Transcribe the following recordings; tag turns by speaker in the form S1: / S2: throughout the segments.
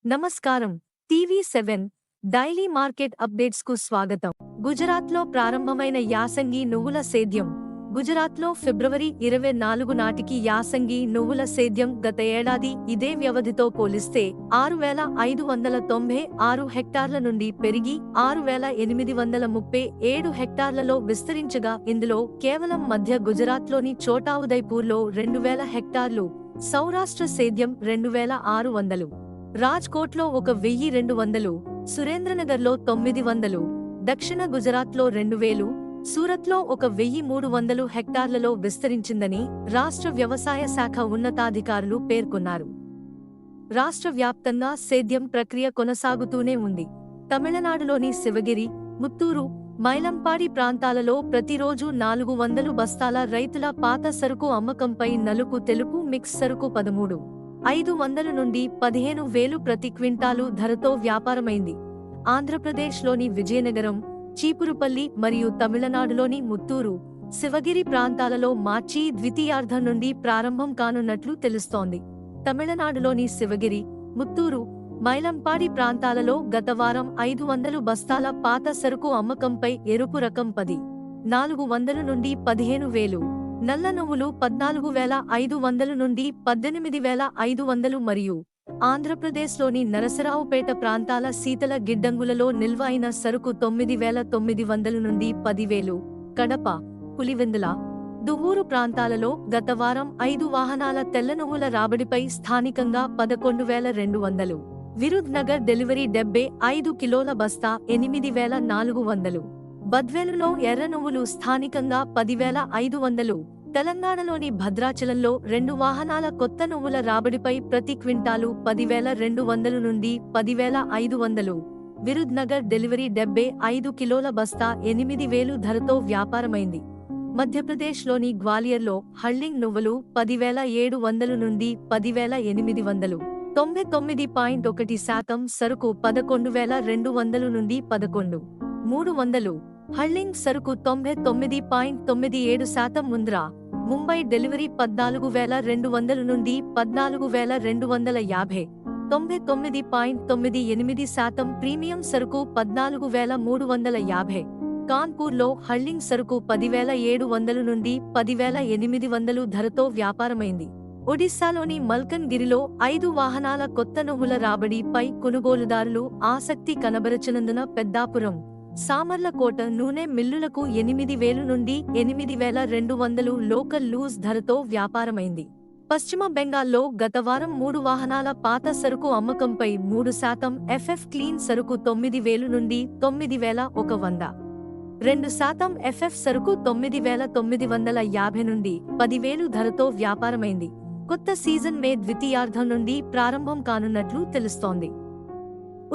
S1: నమస్కారం. టీవీ7 daily market updates కు స్వాగతం. గుజరాత్లో ప్రారంభమైన యాసంగి నువ్వుల సేద్యం. గుజరాత్లో ఫిబ్రవరి 24 నాటికి యాసంగి నువ్వుల సేద్యం గత ఏడాది ఇదే వ్యవధితో పోలిస్తే 6,596 హెక్టార్ల నుండి పెరిగి 6,837 హెక్టార్లలో విస్తరించగా ఇందులో కేవలం మధ్య గుజరాత్లోని ఛోటా ఉదయ్పూర్లో 2,000 హెక్టార్లు, సౌరాష్ట్ర సేద్యం 2,600, రాజ్కోట్లో 1,200, సురేంద్రనగర్లో 900, దక్షిణ గుజరాత్లో 2,000, సూరత్లో 1,300 హెక్టార్లలో విస్తరించిందని రాష్ట్ర వ్యవసాయ శాఖ ఉన్నతాధికారులు పేర్కొన్నారు. రాష్ట్ర వ్యాప్తంగా సేద్యం ప్రక్రియ కొనసాగుతూనే ఉంది. తమిళనాడులోని శివగిరి, ముత్తూరు, మైలంపాడి ప్రాంతాలలో ప్రతిరోజు 400 బస్తాల రైతుల పాత సరుకు అమ్మకంపై నలుపు తెలుపు మిక్స్ సరుకు 13,500 నుండి 15,000 ప్రతి క్వింటాలు ధరతో వ్యాపారమైంది. ఆంధ్రప్రదేశ్లోని విజయనగరం, చీపురుపల్లి మరియు తమిళనాడులోని ముత్తూరు, శివగిరి ప్రాంతాలలో మార్చి ద్వితీయార్ధం నుండి ప్రారంభం కానున్నట్లు తెలుస్తోంది. తమిళనాడులోని శివగిరి, ముత్తూరు, మైలంపాడి ప్రాంతాలలో గత వారం 500 బస్తాల పాత సరుకు అమ్మకంపై ఎరుపు రకం 10,400 నుండి 15,000, నల్ల నువ్వులు 14,500 నుండి 18,500 మరియు ఆంధ్రప్రదేశ్లోని నరసరావుపేట ప్రాంతాల శీతల గిడ్డంగులలో నిల్వ అయిన సరుకు 9,900 నుండి 10,000, కడప, పులివెందుల, దువ్వూరు ప్రాంతాలలో గత వారం 5 వాహనాల తెల్ల నువ్వుల రాబడిపై స్థానికంగా 11,200, విరుద్ నగర్ డెలివరీ 75 కిలోల బస్తా 8,400, బద్వేలులో ఎర్ర నువ్వులు స్థానికంగా 10,500, తెలంగాణలోని భద్రాచలంలో 2 వాహనాల కొత్త నువ్వుల రాబడిపై ప్రతి క్వింటాలు 10,200 నుండి 10,500, విరుద్ నగర్ డెలివరీ 75 కిలోల బస్తా 8,000 ధరతో వ్యాపారమైంది. మధ్యప్రదేశ్లోని గ్వాలియర్లో హళ్లింగ్ నువ్వులు 10,700 నుండి 10,800, 99.1% సరుకు 11,200 నుండి 11,300, హళ్లింగ్ సరుకు 99.97% ముంద్రా, ముంబై డెలివరీ 14,200 నుండి 14,250, 99.98% ప్రీమియం సరుకు 14,350, కాన్పూర్లో హళ్లింగ్ సరుకు 10,700 నుండి 10,800 ధరతో వ్యాపారమైంది. ఒడిశాలోని మల్కన్ గిరిలో 5 వాహనాల కొత్త నువ్వుల రాబడి పై కొనుగోలుదారులు ఆసక్తి కనబరచనందున పెద్దాపురం, సామర్లకోట నూనె మిల్లులకు 8,000 నుండి 8,200 లోకల్ లూజ్ ధరతో వ్యాపారమైంది. పశ్చిమ బెంగాల్లో గత వారం 3 వాహనాల పాత సరుకు అమ్మకంపై 3% ఎఫ్ఎఫ్ క్లీన్ సరుకు 9,000 నుండి 9,100, 2% ఎఫ్ఎఫ్ సరుకు 9,950 నుండి 10,000 ధరతో వ్యాపారమైంది. కొత్త సీజన్ మే ద్వితీయార్ధం నుండి ప్రారంభం కానున్నట్లు తెలుస్తోంది.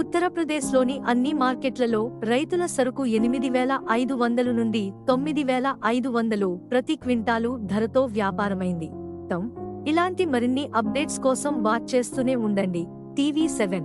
S1: ఉత్తరప్రదేశ్లోని అన్ని మార్కెట్లలో రైతుల సరుకు 8,500 నుండి 9,500 ప్రతి క్వింటాలు ధరతో వ్యాపారమైంది. ఇలాంటి మరిన్ని అప్డేట్స్ కోసం వాచ్ చేస్తూనే ఉండండి టీవీ7.